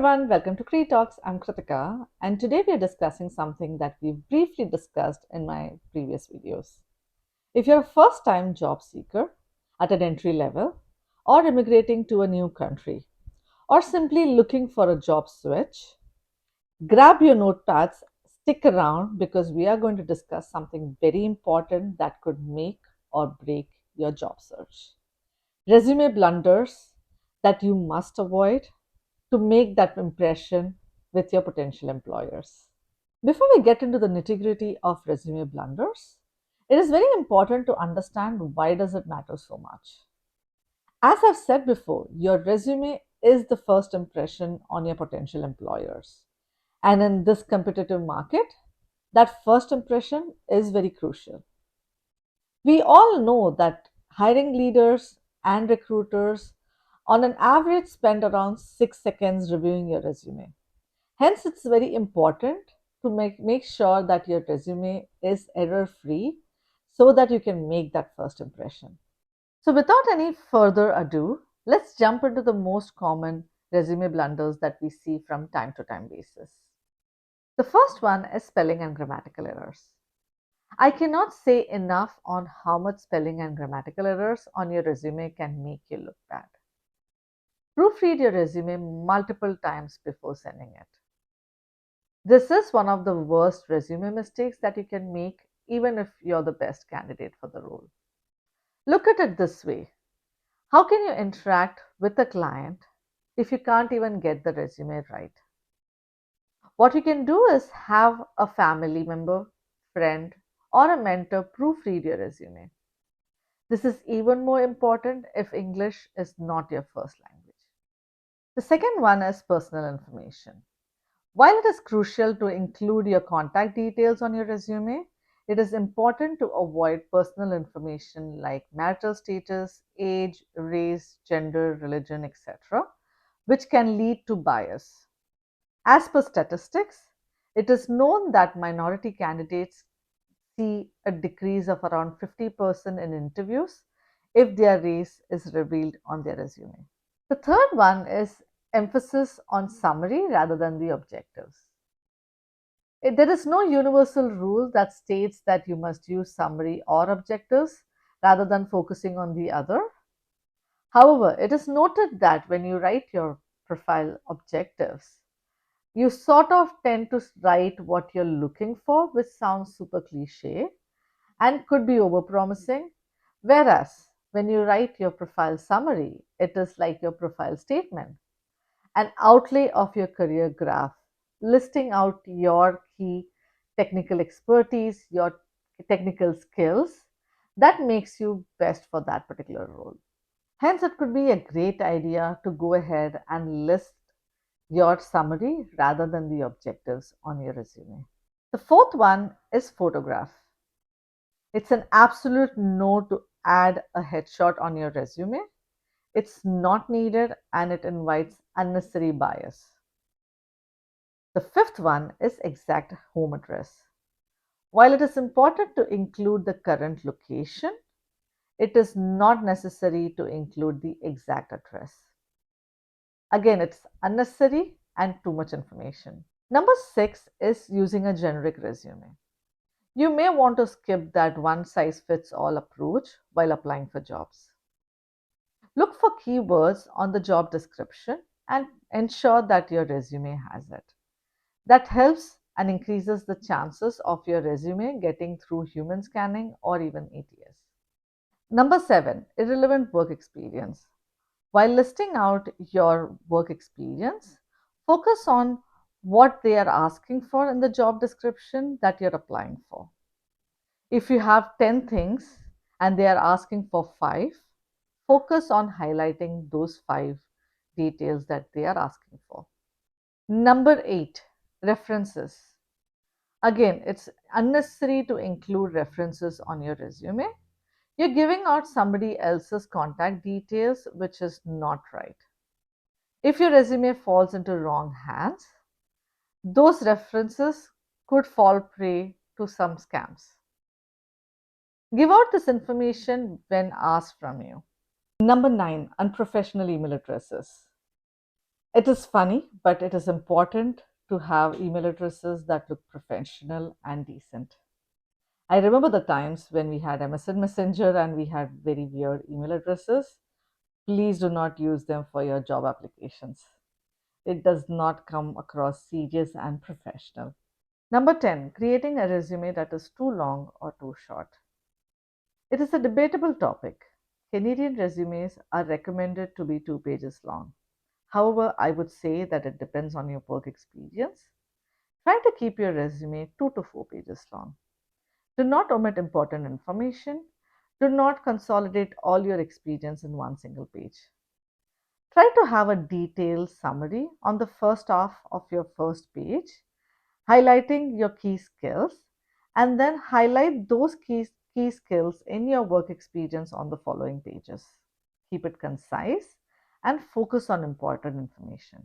everyone, welcome to Cree Talks. I'm Kritika, and today we are discussing something that we've briefly discussed in my previous videos. If you're a first time job seeker at an entry level, or immigrating to a new country, or simply looking for a job switch, grab your notepads, stick around because we are going to discuss something very important that could make or break your job search. Resume blunders that you must avoid to make that impression with your potential employers. Before we get into the nitty-gritty of resume blunders, it is very important to understand why does it matter so much. As I've said before, your resume is the first impression on your potential employers. And in this competitive market, that first impression is very crucial. We all know that hiring leaders and recruiters on an average spend around 6 seconds reviewing your resume. Hence, it's very important to make sure that your resume is error free so that you can make that first impression. So, without any further ado, let's jump into the most common resume blunders that we see from time to time basis. The first one is spelling and grammatical errors. I cannot say enough on how much spelling and grammatical errors on your resume can make you look bad. Proofread your resume multiple times before sending it. This is one of the worst resume mistakes that you can make, even if you're the best candidate for the role. Look at it this way: how can you interact with a client if you can't even get the resume right? What you can do is have a family member, friend, or a mentor proofread your resume. This is even more important if English is not your first language. The second one is personal information. While it is crucial to include your contact details on your resume, it is important to avoid personal information like marital status, age, race, gender, religion, etc., which can lead to bias. As per statistics, it is known that minority candidates see a decrease of around 50% in interviews if their race is revealed on their resume. The third one is emphasis on summary rather than the objectives. There is no universal rule that states that you must use summary or objectives rather than focusing on the other. However, it is noted that when you write your profile objectives, you sort of tend to write what you're looking for, which sounds super cliche and could be overpromising. Whereas when you write your profile summary, it is like your profile statement, an outlay of your career graph, listing out your key technical expertise, your technical skills that makes you best for that particular role. Hence, it could be a great idea to go ahead and list your summary rather than the objectives on your resume. The fourth one is photograph. It's an absolute no to add a headshot on your resume. It's not needed and it invites unnecessary bias. The fifth one is exact home address. While it is important to include the current location, it is not necessary to include the exact address. Again, it's unnecessary and too much information. Number six is using a generic resume. You may want to skip that one size fits all approach while applying for jobs. Look for keywords on the job description and ensure that your resume has it. That helps and increases the chances of your resume getting through human scanning or even ATS. Number seven, irrelevant work experience. While listing out your work experience, focus on what they are asking for in the job description that you're applying for. If you have 10 things and they are asking for 5, focus on highlighting those 5 details that they are asking for. Number 8, references. Again, it's unnecessary to include references on your resume. You're giving out somebody else's contact details, which is not right. If your resume falls into wrong hands, those references could fall prey to some scams. Give out this information when asked from you. Number 9, unprofessional email addresses. It is funny, but it is important to have email addresses that look professional and decent. I remember the times when we had MSN Messenger and we had very weird email addresses. Please do not use them for your job applications. It does not come across serious and professional. Number 10, creating a resume that is too long or too short. It is a debatable topic. Canadian resumes are recommended to be 2 pages long. However, I would say that it depends on your work experience. Try to keep your resume 2 to 4 pages long. Do not omit important information. Do not consolidate all your experience in one single page. Try to have a detailed summary on the first half of your first page, highlighting your key skills, and then highlight those key skills in your work experience on the following pages. Keep it concise and focus on important information.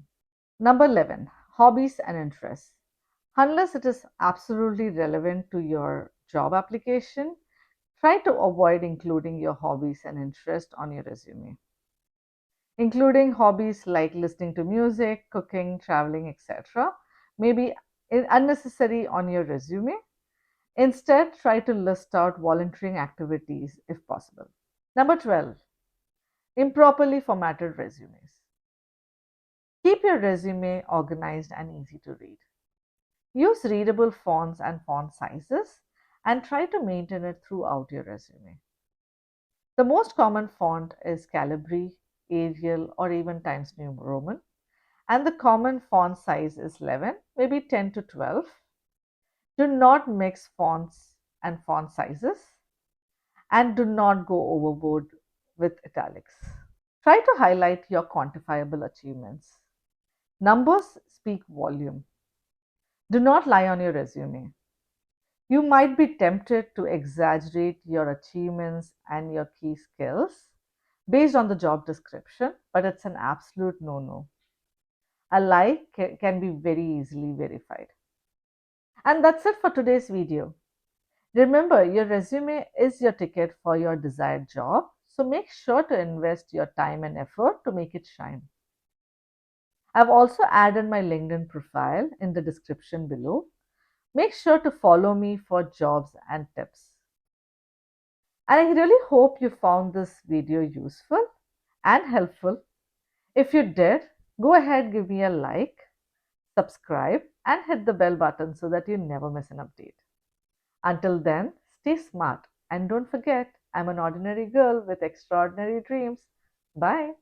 Number 11, hobbies and interests. Unless it is absolutely relevant to your job application, try to avoid including your hobbies and interests on your resume. Including hobbies like listening to music, cooking, traveling, etc., may be unnecessary on your resume. Instead, try to list out volunteering activities if possible. Number 12, improperly formatted resumes. Keep your resume organized and easy to read. Use readable fonts and font sizes and try to maintain it throughout your resume. The most common font is Calibri, Arial, or even Times New Roman, and the common font size is 11, maybe 10 to 12. Do not mix fonts and font sizes, and do not go overboard with italics. Try to highlight your quantifiable achievements. Numbers speak volume. Do not lie on your resume. You might be tempted to exaggerate your achievements and your key skills based on the job description, but it's an absolute no no. A lie can be very easily verified. And that's it for today's video. Remember, your resume is your ticket for your desired job, so make sure to invest your time and effort to make it shine. I've also added my LinkedIn profile in the description below. Make sure to follow me for jobs and tips. And I really hope you found this video useful and helpful. If you did, go ahead, give me a like, subscribe, and hit the bell button so that you never miss an update. Until then, stay smart and don't forget, I'm an ordinary girl with extraordinary dreams. Bye.